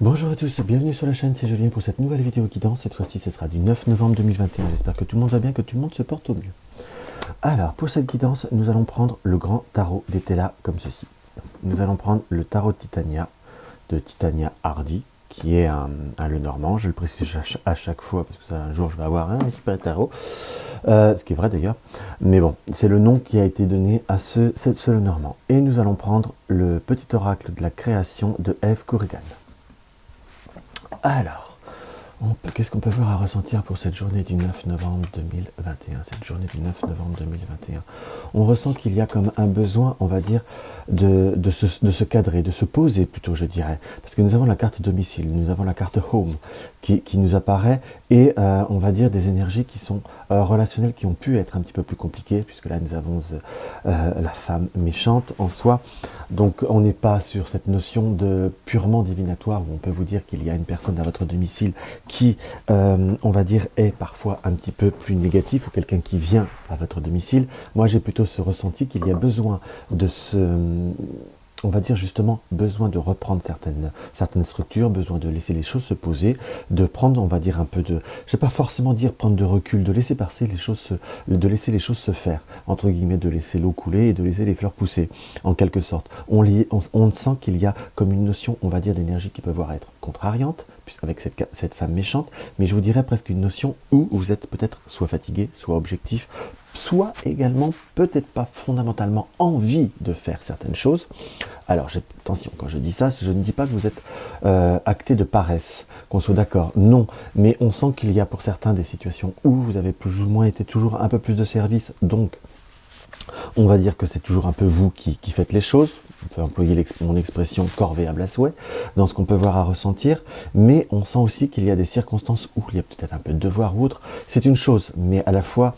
Bonjour à tous, bienvenue sur la chaîne, c'est Julien pour cette nouvelle vidéo guidance. Cette fois-ci, ce sera du 9 novembre 2021. J'espère que tout le monde va bien, que tout le monde se porte au mieux. Alors, pour cette guidance, nous allons prendre le grand tarot d'Etela comme ceci. Nous allons prendre le tarot de Titania Hardy, qui est un Lenormand. Je le précise à chaque fois, parce que un jour je vais avoir un super tarot. Ce qui est vrai d'ailleurs. Mais bon, c'est le nom qui a été donné à ce Lenormand. Et nous allons prendre le petit oracle de la création de Eve Corrigan. Alors, qu'est-ce qu'on peut voir à ressentir pour cette journée du 9 novembre 2021? Cette journée du 9 novembre 2021. On ressent qu'il y a comme un besoin, on va dire, de se cadrer, de se poser plutôt, je dirais. Parce que nous avons la carte domicile, nous avons la carte home qui nous apparaît et on va dire des énergies qui sont relationnelles, qui ont pu être un petit peu plus compliquées, puisque là nous avons la femme méchante en soi. Donc on n'est pas sur cette notion de purement divinatoire où on peut vous dire qu'il y a une personne à votre domicile qui, on va dire, est parfois un petit peu plus négatif, ou quelqu'un qui vient à votre domicile. Moi j'ai plutôt ce ressenti qu'il y a besoin de on va dire justement, besoin de reprendre certaines structures, besoin de laisser les choses se poser, de prendre, on va dire, un peu de, je vais pas forcément dire prendre de recul, de laisser passer les choses, de laisser les choses se faire, entre guillemets, de laisser l'eau couler et de laisser les fleurs pousser, en quelque sorte. On sent qu'il y a comme une notion, on va dire, d'énergie qui peut voir être contrariante, puisqu'avec cette femme méchante, mais je vous dirais presque une notion où vous êtes peut-être soit fatigué, soit objectif, soit également peut-être pas fondamentalement envie de faire certaines choses. Alors attention, quand je dis ça, je ne dis pas que vous êtes acté de paresse, qu'on soit d'accord, non, mais on sent qu'il y a pour certains des situations où vous avez plus ou moins été toujours un peu plus de service, donc on va dire que c'est toujours un peu vous qui faites les choses. On peut employer mon expression corvéable à souhait dans ce qu'on peut voir à ressentir, mais on sent aussi qu'il y a des circonstances où il y a peut-être un peu de devoir ou autre. C'est une chose, mais à la fois,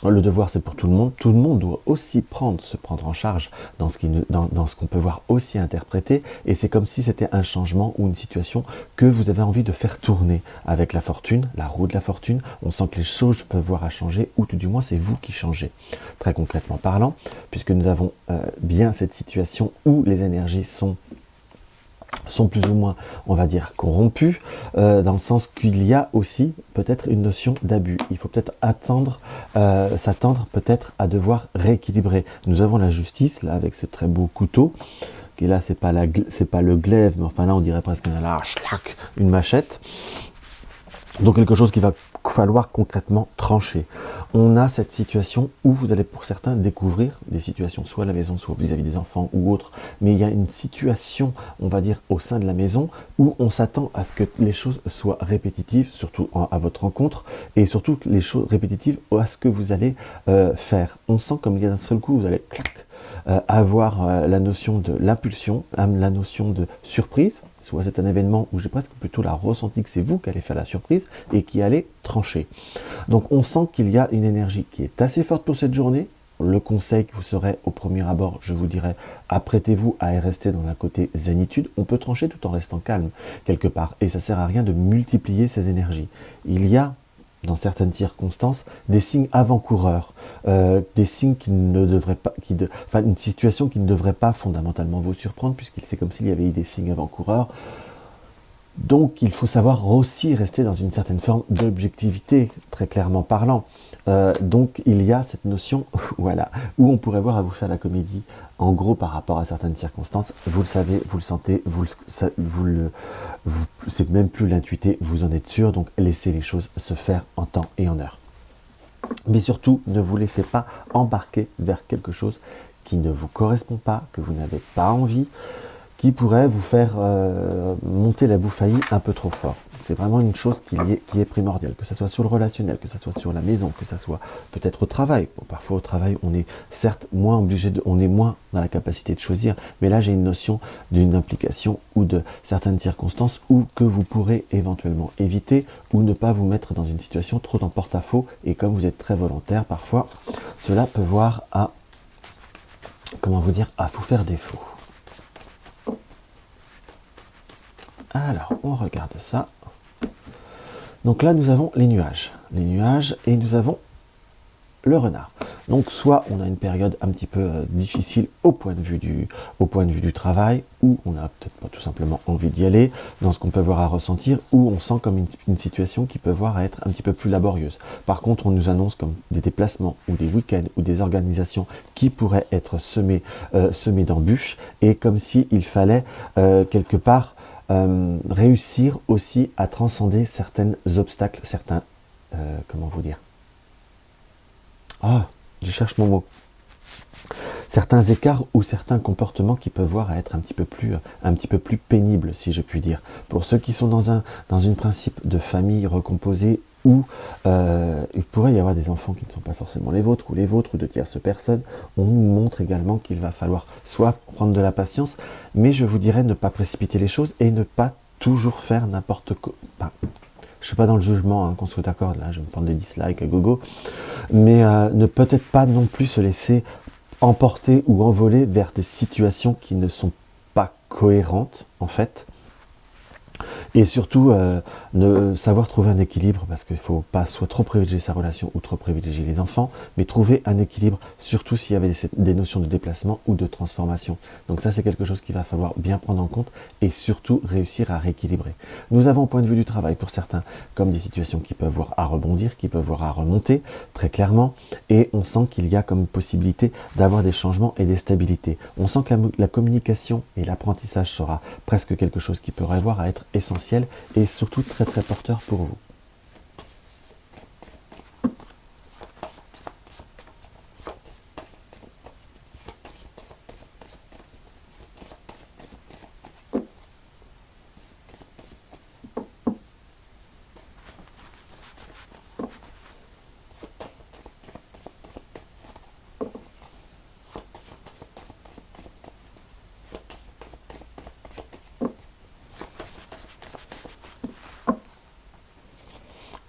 le devoir c'est pour tout le monde. Tout le monde doit aussi se prendre en charge dans ce qu'on peut voir aussi interpréter, et c'est comme si c'était un changement ou une situation que vous avez envie de faire tourner avec la fortune, la roue de la fortune. On sent que les choses peuvent voir à changer, ou tout du moins c'est vous qui changez, très concrètement parlant, puisque nous avons bien cette situation où les énergies sont plus ou moins, on va dire, corrompus, dans le sens qu'il y a aussi peut-être une notion d'abus. Il faut peut-être s'attendre peut-être à devoir rééquilibrer. Nous avons la justice, là, avec ce très beau couteau, qui là, c'est pas le glaive, mais enfin là, on dirait presque une machette. Donc quelque chose qu'il va falloir concrètement trancher. On a cette situation où vous allez pour certains découvrir des situations, soit à la maison, soit vis-à-vis des enfants ou autres, mais il y a une situation, on va dire, au sein de la maison où on s'attend à ce que les choses soient répétitives, surtout à votre rencontre, et surtout les choses répétitives à ce que vous allez faire. On sent comme il y a d'un seul coup, vous allez avoir la notion de l'impulsion, la notion de surprise. Soit c'est un événement où j'ai presque plutôt la ressenti que c'est vous qui allez faire la surprise et qui allez trancher. Donc on sent qu'il y a une énergie qui est assez forte pour cette journée. Le conseil que vous serez au premier abord, je vous dirais, apprêtez-vous à rester dans la côté zénitude. On peut trancher tout en restant calme quelque part, et ça sert à rien de multiplier ces énergies. Il y a dans certaines circonstances, des signes avant-coureurs, des signes qui ne devraient pas, enfin une situation qui ne devrait pas fondamentalement vous surprendre, puisqu'il c'est comme s'il y avait eu des signes avant-coureurs. Donc il faut savoir aussi rester dans une certaine forme d'objectivité, très clairement parlant. Donc il y a cette notion, voilà, où on pourrait voir à vous faire la comédie, en gros par rapport à certaines circonstances. Vous le savez, vous le sentez, c'est même plus l'intuité, vous en êtes sûr, donc laissez les choses se faire en temps et en heure. Mais surtout, ne vous laissez pas embarquer vers quelque chose qui ne vous correspond pas, que vous n'avez pas envie, qui pourrait vous faire monter la bouffaillie un peu trop fort. C'est vraiment une chose qui est primordiale, que ce soit sur le relationnel, que ce soit sur la maison, que ce soit peut-être au travail. Bon, parfois au travail, on est certes moins obligé, on est moins dans la capacité de choisir, mais là j'ai une notion d'une implication ou de certaines circonstances où que vous pourrez éventuellement éviter ou ne pas vous mettre dans une situation trop en porte-à-faux, et comme vous êtes très volontaire, parfois cela peut voir à, comment vous dire, à vous faire défaut. Alors, on regarde ça. Donc là, nous avons les nuages et nous avons le renard. Donc soit on a une période un petit peu difficile au point de vue du travail, où on n'a peut-être pas tout simplement envie d'y aller, dans ce qu'on peut voir à ressentir, où on sent comme une situation qui peut voir à être un petit peu plus laborieuse. Par contre, on nous annonce comme des déplacements ou des week-ends ou des organisations qui pourraient être semées d'embûches, et comme s'il fallait quelque part réussir aussi à transcender certains obstacles, comment vous dire, je cherche mon mot, certains écarts ou certains comportements qui peuvent voir à être un petit peu plus pénibles, si je puis dire. Pour ceux qui sont dans un principe de famille recomposée, où il pourrait y avoir des enfants qui ne sont pas forcément les vôtres ou de tierces personnes, on nous montre également qu'il va falloir soit prendre de la patience, mais je vous dirais ne pas précipiter les choses et ne pas toujours faire n'importe quoi. Enfin, je ne suis pas dans le jugement, hein, qu'on soit d'accord, là je vais me prendre des dislikes à gogo, mais ne peut-être pas non plus se laisser emporter ou envoler vers des situations qui ne sont pas cohérentes en fait. Et surtout, savoir trouver un équilibre, parce qu'il ne faut pas soit trop privilégier sa relation ou trop privilégier les enfants, mais trouver un équilibre, surtout s'il y avait des notions de déplacement ou de transformation. Donc ça, c'est quelque chose qu'il va falloir bien prendre en compte et surtout réussir à rééquilibrer. Nous avons au point de vue du travail, pour certains, comme des situations qui peuvent voir à rebondir, qui peuvent voir à remonter, très clairement, et on sent qu'il y a comme possibilité d'avoir des changements et des stabilités. On sent que la communication et l'apprentissage sera presque quelque chose qui pourrait voir à être essentiel et surtout très très porteur pour vous.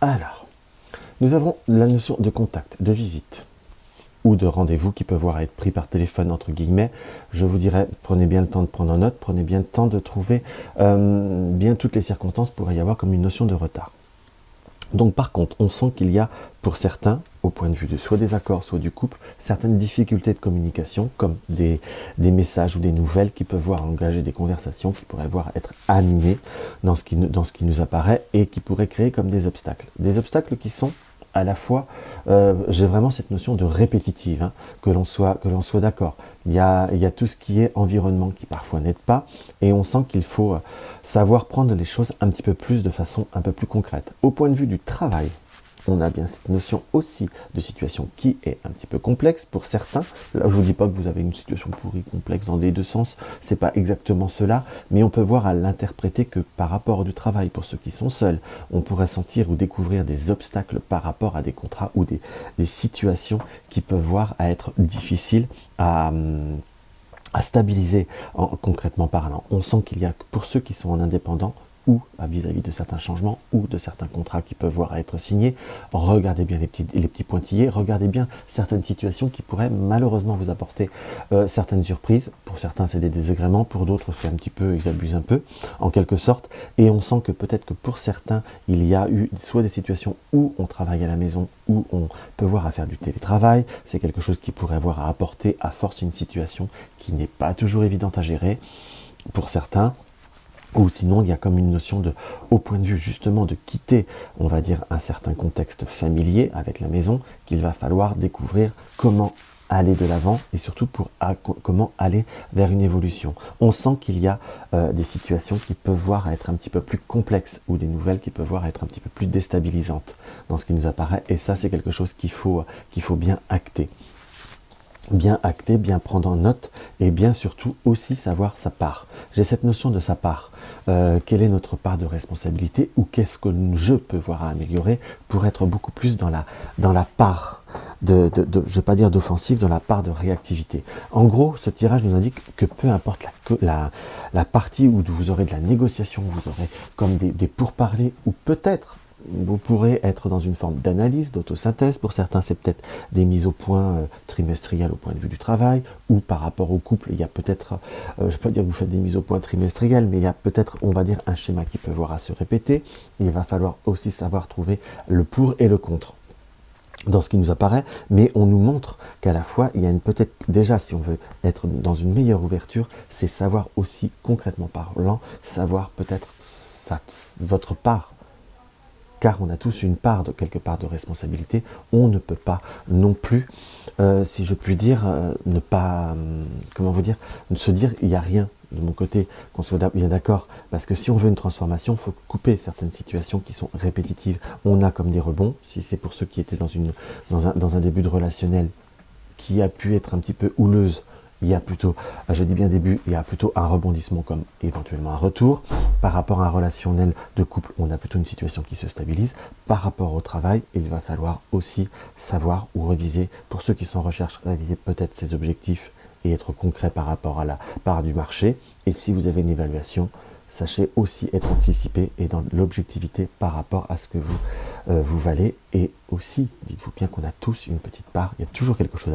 Alors, nous avons la notion de contact, de visite ou de rendez-vous qui peut voir être pris par téléphone entre guillemets. Je vous dirais, prenez bien le temps de prendre en note, prenez bien le temps de trouver bien toutes les circonstances pour y avoir comme une notion de retard. Donc par contre, on sent qu'il y a pour certains, au point de vue de soit des accords, soit du couple, certaines difficultés de communication, comme des messages ou des nouvelles qui peuvent voir engager des conversations qui pourraient voir être animées dans ce qui nous apparaît et qui pourraient créer comme des obstacles. Des obstacles qui sont à la fois, j'ai vraiment cette notion de répétitive, hein, que l'on soit d'accord. Il y a tout ce qui est environnement qui parfois n'aide pas, et on sent qu'il faut savoir prendre les choses un petit peu plus de façon un peu plus concrète. Au point de vue du travail, on a bien cette notion aussi de situation qui est un petit peu complexe pour certains. Là, je vous dis pas que vous avez une situation pourrie, complexe dans les deux sens, c'est pas exactement cela, mais on peut voir à l'interpréter que par rapport du travail, pour ceux qui sont seuls, on pourrait sentir ou découvrir des obstacles par rapport à des contrats ou des situations qui peuvent voir à être difficiles à stabiliser concrètement parlant. On sent qu'il y a, pour ceux qui sont en indépendant, ou vis-à-vis de certains changements ou de certains contrats qui peuvent voir à être signés, regardez bien les petits pointillés, regardez bien certaines situations qui pourraient malheureusement vous apporter certaines surprises. Pour certains c'est des désagréments, pour d'autres c'est un petit peu, ils abusent un peu en quelque sorte, et on sent que peut-être que pour certains il y a eu soit des situations où on travaille à la maison, où on peut voir à faire du télétravail, c'est quelque chose qui pourrait avoir à apporter à force une situation qui n'est pas toujours évidente à gérer pour certains. Ou sinon, il y a comme une notion de, au point de vue justement de quitter, on va dire, un certain contexte familier avec la maison, qu'il va falloir découvrir comment aller de l'avant et surtout comment aller vers une évolution. On sent qu'il y a des situations qui peuvent voir à être un petit peu plus complexes ou des nouvelles qui peuvent voir à être un petit peu plus déstabilisantes dans ce qui nous apparaît, et ça c'est quelque chose qu'il faut bien acter. Bien acter, bien prendre en note et bien surtout aussi savoir sa part. J'ai cette notion de sa part. Quelle est notre part de responsabilité ou qu'est-ce que je peux voir à améliorer pour être beaucoup plus dans la part je ne vais pas dire d'offensive, dans la part de réactivité. En gros, ce tirage nous indique que peu importe la partie où vous aurez de la négociation, vous aurez comme des pourparlers ou peut-être vous pourrez être dans une forme d'analyse, d'autosynthèse. Pour certains, c'est peut-être des mises au point trimestrielles au point de vue du travail, ou par rapport au couple, il y a peut-être, je ne vais pas dire que vous faites des mises au point trimestrielles, mais il y a peut-être, on va dire, un schéma qui peut voir à se répéter. Il va falloir aussi savoir trouver le pour et le contre. dans ce qui nous apparaît, mais on nous montre qu'à la fois, il y a peut-être déjà, si on veut être dans une meilleure ouverture, c'est savoir aussi, concrètement parlant, savoir peut-être votre part, car on a tous une part, quelque part de responsabilité. On ne peut pas non plus, si je puis dire, ne pas, comment vous dire, se dire, il n'y a rien de mon côté, qu'on soit bien d'accord, parce que si on veut une transformation, il faut couper certaines situations qui sont répétitives. On a comme des rebonds, si c'est pour ceux qui étaient dans un début de relationnel qui a pu être un petit peu houleuse, il y a plutôt, je dis bien début, il y a plutôt un rebondissement comme éventuellement un retour. Par rapport à un relationnel de couple, on a plutôt une situation qui se stabilise. Par rapport au travail, il va falloir aussi savoir ou réviser, pour ceux qui sont en recherche, réviser peut-être ses objectifs et être concret par rapport à la part du marché. Et si vous avez une évaluation, sachez aussi être anticipé et dans l'objectivité par rapport à ce que vous valez. Et aussi, dites-vous bien qu'on a tous une petite part, il y a toujours quelque chose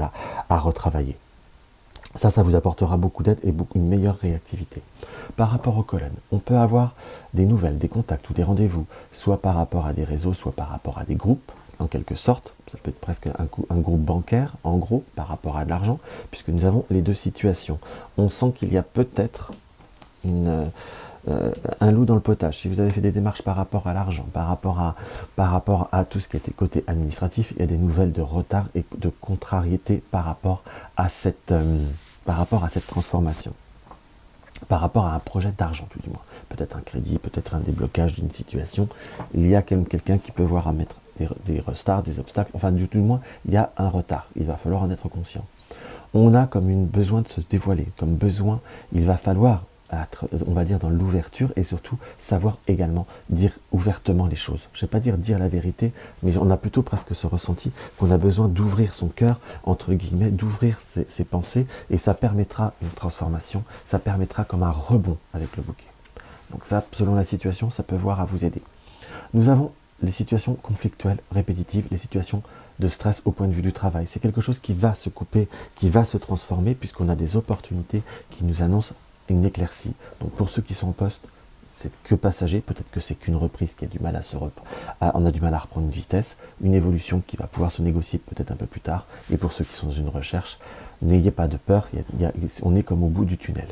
à retravailler. Ça vous apportera beaucoup d'aide et une meilleure réactivité. Par rapport aux colonnes, on peut avoir des nouvelles, des contacts ou des rendez-vous, soit par rapport à des réseaux, soit par rapport à des groupes, en quelque sorte. Ça peut être presque un groupe bancaire, en gros, par rapport à de l'argent, puisque nous avons les deux situations. On sent qu'il y a peut-être un loup dans le potage. Si vous avez fait des démarches par rapport à l'argent, par rapport à tout ce qui était côté administratif, il y a des nouvelles de retard et de contrariété par rapport à cette transformation. Par rapport à un projet d'argent, tout du moins. Peut-être un crédit, peut-être un déblocage d'une situation. Il y a quand même quelqu'un qui peut voir à mettre des restarts, des obstacles. Enfin, du tout du moins, il y a un retard. Il va falloir en être conscient. On a comme une besoin de se dévoiler. Comme besoin, il va falloir être, on va dire, dans l'ouverture et surtout savoir également dire ouvertement les choses. Je ne vais pas dire la vérité, mais on a plutôt presque ce ressenti qu'on a besoin d'ouvrir son cœur, entre guillemets, d'ouvrir ses pensées, et ça permettra une transformation, ça permettra comme un rebond avec le bouquet. Donc ça, selon la situation, ça peut voir à vous aider. Nous avons les situations conflictuelles, répétitives, les situations de stress au point de vue du travail. C'est quelque chose qui va se couper, qui va se transformer, puisqu'on a des opportunités qui nous annoncent une éclaircie. Donc pour ceux qui sont en poste, c'est que passager, peut-être que c'est qu'une reprise qui a du mal on a du mal à reprendre une vitesse, une évolution qui va pouvoir se négocier peut-être un peu plus tard. Et pour ceux qui sont dans une recherche, n'ayez pas de peur, on est comme au bout du tunnel.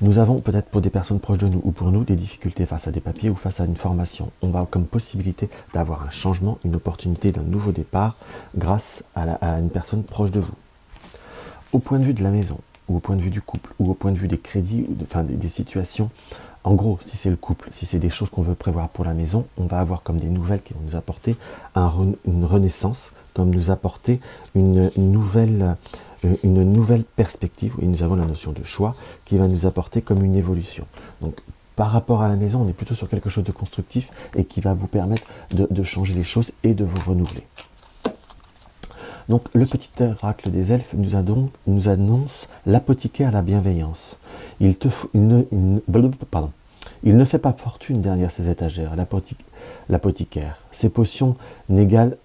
Nous avons peut-être pour des personnes proches de nous ou pour nous des difficultés face à des papiers ou face à une formation. On va comme possibilité d'avoir un changement, une opportunité d'un nouveau départ grâce à une personne proche de vous. Au point de vue de la maison, ou au point de vue du couple, ou au point de vue des crédits, enfin des situations, en gros, si c'est le couple, si c'est des choses qu'on veut prévoir pour la maison, on va avoir comme des nouvelles qui vont nous apporter une renaissance, comme nous apporter une nouvelle perspective, et nous avons la notion de choix qui va nous apporter comme une évolution. Donc par rapport à la maison, on est plutôt sur quelque chose de constructif et qui va vous permettre de changer les choses et de vous renouveler. Donc le petit oracle des elfes nous annonce l'apothicaire à la bienveillance. Il ne fait pas fortune derrière ses étagères, l'apothicaire. Ses potions n'égalent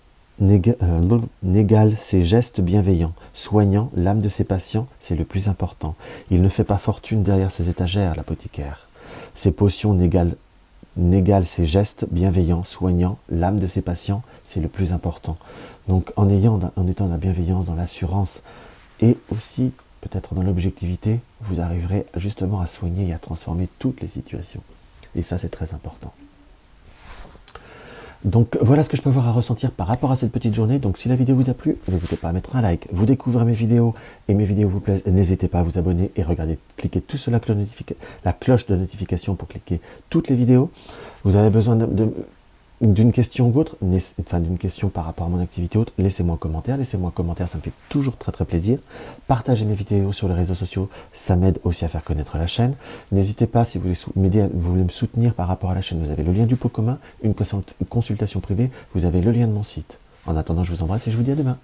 ses gestes bienveillants. Soignant l'âme de ses patients, c'est le plus important. Il ne fait pas fortune derrière ses étagères, l'apothicaire. Ses potions n'égalent ses gestes bienveillants, soignant l'âme de ses patients, c'est le plus important. Donc en étant dans la bienveillance, dans l'assurance et aussi peut-être dans l'objectivité, vous arriverez justement à soigner et à transformer toutes les situations. Et ça, c'est très important. Donc voilà ce que je peux avoir à ressentir par rapport à cette petite journée. Donc si la vidéo vous a plu, n'hésitez pas à mettre un like. Vous découvrez mes vidéos et mes vidéos vous plaisent, n'hésitez pas à vous abonner et cliquez tout sur la cloche de notification pour cliquer toutes les vidéos. Vous avez besoin d'une question ou autre, enfin d'une question par rapport à mon activité ou autre, laissez-moi un commentaire, ça me fait toujours très très plaisir. Partagez mes vidéos sur les réseaux sociaux, ça m'aide aussi à faire connaître la chaîne. N'hésitez pas, si vous voulez me soutenir par rapport à la chaîne, vous avez le lien du pot commun, une consultation privée, vous avez le lien de mon site. En attendant, je vous embrasse et je vous dis à demain.